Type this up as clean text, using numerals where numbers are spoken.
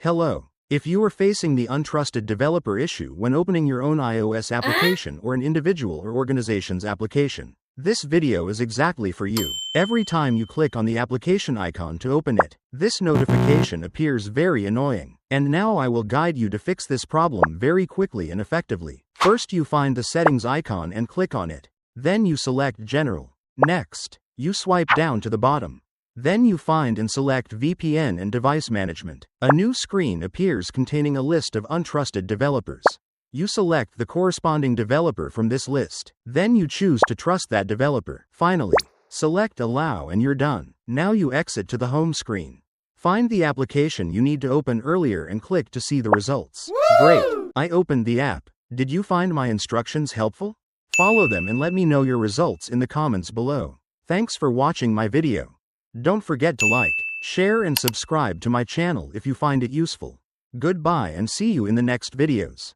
Hello. If you are facing the untrusted developer issue when opening your own iOS application or an individual or organization's application, this video is exactly for you. Every time you click on the application icon to open it, this notification appears very annoying. And now I will guide you to fix this problem very quickly and effectively. First, you find the settings icon and click on it. Then you select General. Next, you swipe down to the bottom. Then you find and select VPN and Device Management. A new screen appears containing a list of untrusted developers. You select the corresponding developer from this list. Then you choose to trust that developer. Finally, select Allow and you're done. Now you exit to the home screen. Find the application you need to open earlier and click to see the results. Great! I opened the app. Did you find my instructions helpful? Follow them and let me know your results in the comments below. Thanks for watching my video. Don't forget to like, share and subscribe to my channel if you find it useful. Goodbye and see you in the next videos.